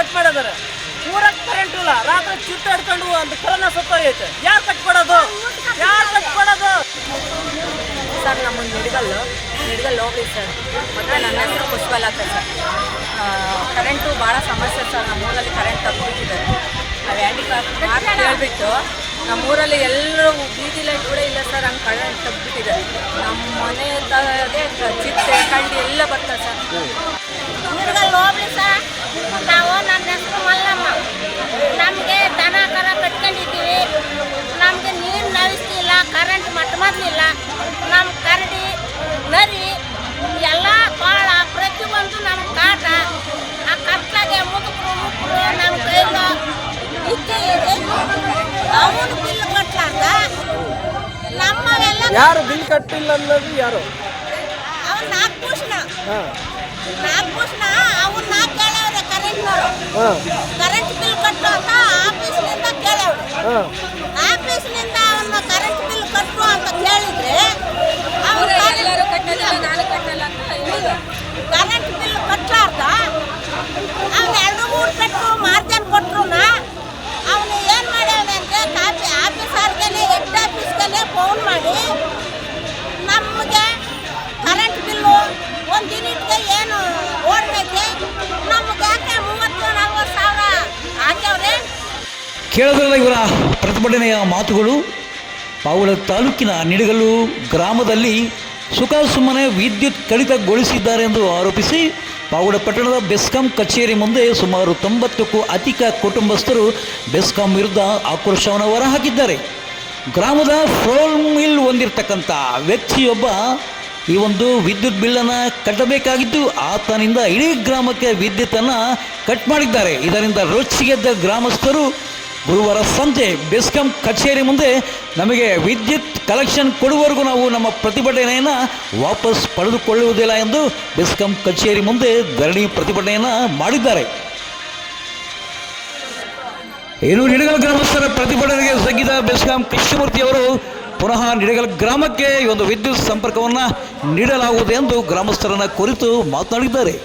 Cut ಮಾಡಿದಾರೆ. ಊರಾಗ current ಇಲ್ಲ, ರಾತ್ರಿ ಚಿತ್ತ ಹಿಡ್ಕೊಂಡು ಒಂದು ಕೊರೋನಾ ಸತ್ತೋಗೈತೆ. ಯಾರು ಕಟ್ಕೊಡೋದು? ಸರ್ ನಮಗೆ ನಿಡ್ಗಲ್ ಹೋಗ್ಲಿ ಸರ್. ಮತ್ತು ನನ್ನ ಹೆಸರು ಪುಷ್ಪಲತಾ ಸರ್. ಕರೆಂಟು ಭಾಳ ಸಮಸ್ಯೆ ಸರ್. ನಮ್ಮೂರಲ್ಲಿ ಕರೆಂಟ್ ತಪ್ಪಿಬಿಟ್ಟಿದ್ದಾರೆ. ನಾವು ಹ್ಯಾಂಡಿಕ್ರಾಫ್ಟ್ ಮಾತು ಹೇಳ್ಬಿಟ್ಟು ನಮ್ಮೂರಲ್ಲಿ ಎಲ್ಲರೂ ಬೀದಿ ಲೈಟ್ ಕೂಡ ಇಲ್ಲ ಸರ್. ಹಂಗೆ ಕರೆಂಟ್ ತಪ್ಪಿಬಿಟ್ಟಿದೆ. ನಮ್ಮ ಮನೆ ಅದೇ ಚಿತ್ತೆ ಕಂಡಿ ಎಲ್ಲ ಬರ್ತದೆ ಸರ್. ನಿಡ್ಗಲ್ ಹೋಗ್ಲಿ ಸರ್. ನಾವು ನನ್ನ ಹೆಸರು ಮಲ್ಲಮ್ಮ. ನಮಗೆ ದನ ಕರ ಕಟ್ಕೊಂಡಿದ್ದೀವಿ. ನಮಗೆ ನೀರು ನವಿಸ್ತಿಲ್ಲ, ಕರೆಂಟ್ ಮೊದಲಿಲ್ಲ. ನಮ್ಮ ಕರಡಿ ನರಿ ಎಲ್ಲ ಕಾಳ ಪ್ರತಿಯೊಂದು ನಮ್ಮ ಕಾಟ. ಆ ಕತ್ಲಾಗೆ ಮುದುಕರು ನಮ್ಮ ಕೈలో ಇಕ್ಕೆ ಇದೆ. ಅವನು ಬಿಲ್ ಕಟ್ಲಾರ್ದ ನಮ್ಮವೆಲ್ಲ ಯಾರು ಬಿಲ್ ಕಟ್ಟಿಲ್ಲ ಅನ್ನೋದು ಯಾರು? ಅವ್ನು ನಾಗಭೂಷಣ ಅವನ್ನ ಕೇಳವ್ರೆ ಕರೆಂಟ್ನವರು. ಕರೆಂಟ್ ಬಿಲ್ ಕಟ್ಟು ಅಂತ ಆಫೀಸ್ನಿಂದ ಕೇಳವ್ರೆ. ಆಫೀಸ್ನಿಂದ ಅವನ್ನ ಕರೆಂಟ್ ಬಿಲ್ ಕಟ್ಟು ಅಂತ ಕೇಳಿದ್ರೆ ಕರೆಂಟ್ ಬಿಲ್ ಕಟ್ಲಾರ್ದ ಅವ್ನು 2-3 ಪೆಟ್ಟು ಮಾರ್ಜಿನ್ ಕೊಟ್ರು. ಅವನು ಏನು ಮಾಡ್ಯಾವೆ ಅಂದರೆ ಆಫೀಸರ್ಗೆ ಹೆಡ್ ಆಫೀಸ್ಗೆ ಫೋನ್ ಮಾಡಿ ನಮಗೆ ಕರೆಂಟ್ ಬಿಲ್ಲು ಒಂದು ಯೂನಿಟ್ಗೆ ಏನು ಓಡ್ಬೇಕು, ನಮ್ಗೆ ಯಾಕೆ 30-40 ಸಾವಿರ ಹಾಕ್ಯವ್ರೆ. ಕೇಳಿದ್ರಲ್ಲ ಇವರ ಪ್ರತಿಭಟನೆಯ ಮಾತುಗಳು. ಪಾವಗಡ ತಾಲೂಕಿನ ನಿಡಗಲ್ಲು ಗ್ರಾಮದಲ್ಲಿ ಸುಮ್ಮನೆ ವಿದ್ಯುತ್ ಕಡಿತಗೊಳಿಸಿದ್ದಾರೆ ಎಂದು ಆರೋಪಿಸಿ ಪಾವಗಡ ಪಟ್ಟಣದ ಬೆಸ್ಕಾಂ ಕಚೇರಿ ಮುಂದೆ ಸುಮಾರು 90ಕ್ಕೂ ಅಧಿಕ ಕುಟುಂಬಸ್ಥರು ಬೆಸ್ಕಾಂ ವಿರುದ್ಧ ಆಕ್ರೋಶವನ್ನು ಹೊರಹಾಕಿದ್ದಾರೆ. ಗ್ರಾಮದ ಫ್ಲೋರ್ ಮಿಲ್ ಹೊಂದಿರತಕ್ಕಂಥ ವ್ಯಕ್ತಿಯೊಬ್ಬ ಈ ಒಂದು ವಿದ್ಯುತ್ ಬಿಲ್ಲನ್ನು ಕಟ್ಟಬೇಕಾಗಿದ್ದು ಆತನಿಂದ ಇಡೀ ಗ್ರಾಮಕ್ಕೆ ವಿದ್ಯುತ್ತನ್ನು ಕಟ್ ಮಾಡಿದ್ದಾರೆ. ಇದರಿಂದ ರೊಚ್ಚಿಗೆದ್ದ ಗ್ರಾಮಸ್ಥರು ಗುರುವಾರ ಸಂಜೆ ಬೆಸ್ಕಾಂ ಕಚೇರಿ ಮುಂದೆ ನಮಗೆ ವಿದ್ಯುತ್ ಕಲೆಕ್ಷನ್ ಕೊಡುವವರೆಗೂ ನಾವು ನಮ್ಮ ಪ್ರತಿಭಟನೆಯನ್ನು ವಾಪಸ್ ಪಡೆದುಕೊಳ್ಳುವುದಿಲ್ಲ ಎಂದು ಬೆಸ್ಕಾಂ ಕಚೇರಿ ಮುಂದೆ ಧರಣಿ ಪ್ರತಿಭಟನೆಯನ್ನು ಮಾಡಿದ್ದಾರೆ. ಇನ್ನು ನಿಡಗಲ್ ಗ್ರಾಮಸ್ಥರ ಪ್ರತಿಭಟನೆಗೆ ಜಗ್ಗಿದ ಬೆಸ್ಕಾಂ ಕೃಷ್ಣಮೂರ್ತಿಯವರು ಪುನಃ ನಿಡಗಲ್ ಗ್ರಾಮಕ್ಕೆ ಈ ಒಂದು ವಿದ್ಯುತ್ ಸಂಪರ್ಕವನ್ನು ನೀಡಲಾಗುವುದು ಎಂದು ಗ್ರಾಮಸ್ಥರನ್ನ ಕುರಿತು ಮಾತನಾಡಿದ್ದಾರೆ.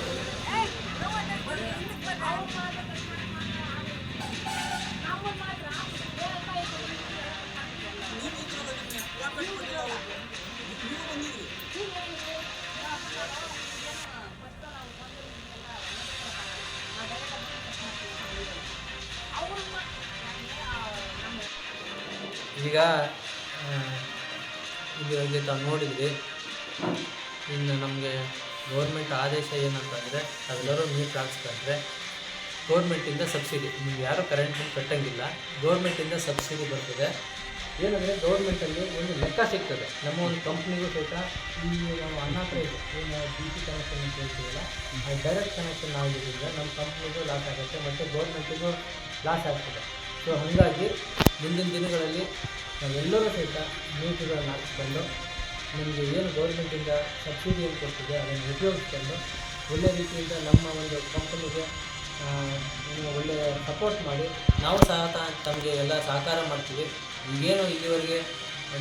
ಈಗ ಇಲ್ಲಿವರೆಗೆ ತಾವು ನೋಡಿದ್ರಿ. ಇನ್ನು ನಮಗೆ ಗೌರ್ಮೆಂಟ್ ಆದೇಶ ಏನಂತಂದರೆ ನಾವೆಲ್ಲರೂ ನೀರು ಹಾಕ್ಸ್ಕೊಂಡ್ರೆ ಗೌರ್ಮೆಂಟಿಂದ ಸಬ್ಸಿಡಿ, ನೀವು ಯಾರೂ ಕರೆಂಟ್ ಬಿಲ್ ಕಟ್ಟಂಗಿಲ್ಲ, ಗೌರ್ಮೆಂಟಿಂದ ಸಬ್ಸಿಡಿ ಬರ್ತದೆ. ಏನಂದರೆ ಗೌರ್ಮೆಂಟಲ್ಲಿ ಒಂದು ಲೆಕ್ಕ ಸಿಗ್ತದೆ. ನಮ್ಮ ಒಂದು ಕಂಪ್ನಿಗೂ ಸಹಿತ ಈ ನಾವು ಅನಾಥರೈಸ್ ಏನು DC ಕನೆಕ್ಷನ್ ಅಂತ ಹೇಳ್ತೀವಲ್ಲ, ಆ ಡೈರೆಕ್ಟ್ ಕನೆಕ್ಷನ್ ಆಗೋದ್ರಿಂದ ನಮ್ಮ ಕಂಪ್ನಿಗೂ ಲಾಸ್ ಆಗುತ್ತೆ ಮತ್ತು ಗೌರ್ಮೆಂಟಿಗೂ ಲಾಸ್ ಆಗ್ತದೆ. ಸೊ ಹಾಗಾಗಿ ಮುಂದಿನ ದಿನಗಳಲ್ಲಿ ನಾವೆಲ್ಲರೂ ಸಹಿತ ನೀತಿಗಳನ್ನು ಹಾಕಿಸ್ಕೊಂಡು ನಮಗೆ ಏನು ಗೌರ್ಮೆಂಟಿಂದ ಸಬ್ಸಿಡಿ ಏನು ಕೊಡ್ತಿದೆ ಅದನ್ನು ಉಪಯೋಗಿಸ್ಕೊಂಡು ಒಳ್ಳೆಯ ರೀತಿಯಿಂದ ನಮ್ಮ ಒಂದು ಕಂಪನಿಗೆ ಒಳ್ಳೆಯ ಸಪೋರ್ಟ್ ಮಾಡಿ ನಾವು ಸಹ ತಮಗೆ ಎಲ್ಲ ಸಹಕಾರ ಮಾಡ್ತೀವಿ. ಈಗೇನು ಇಲ್ಲಿವರೆಗೆ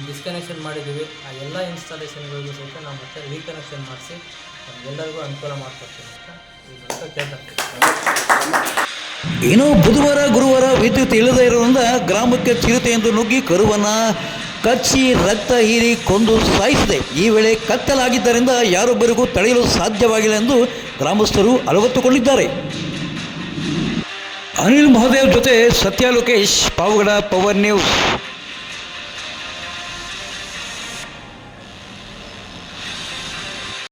ಡಿಸ್ಕನೆಕ್ಷನ್ ಮಾಡಿದ್ದೀವಿ ಆ ಎಲ್ಲ ಇನ್ಸ್ಟಾಲೇಷನ್ಗಳಿಗೂ ಸಹಿತ ನಾವು ಮತ್ತೆ ರೀಕನೆಕ್ಷನ್ ಮಾಡಿಸಿ ನಮಗೆಲ್ಲರಿಗೂ ಅನುಕೂಲ ಮಾಡ್ಕೊಡ್ತೀವಿ ಅಂತ ಕೇಳ್ತಾರೆ. ಏನೋ ಬುಧವಾರ ಗುರುವಾರ ವಿದ್ಯುತ್ ಇಲ್ಲದೇ ಇರುವುದರಿಂದ ಗ್ರಾಮಕ್ಕೆ ಚಿರತೆ ಎಂದು ನುಗ್ಗಿ ಕರುವನ್ನು ಕಚ್ಚಿ ರಕ್ತ ಹೀರಿ ಕೊಂದು ಸಾಯಿಸಿದೆ. ಈ ವೇಳೆ ಕತ್ತಲಾಗಿದ್ದರಿಂದ ಯಾರೊಬ್ಬರಿಗೂ ತಡೆಯಲು ಸಾಧ್ಯವಾಗಿಲ್ಲ ಎಂದು ಗ್ರಾಮಸ್ಥರು ಅಲವತ್ತುಕೊಂಡಿದ್ದಾರೆ. ಅನಿಲ್ ಮಹದೇವ್ ಜೊತೆ ಸತ್ಯ ಲೋಕೇಶ್, ಪಾವಗಡ ಪವರ್ ನ್ಯೂಸ್.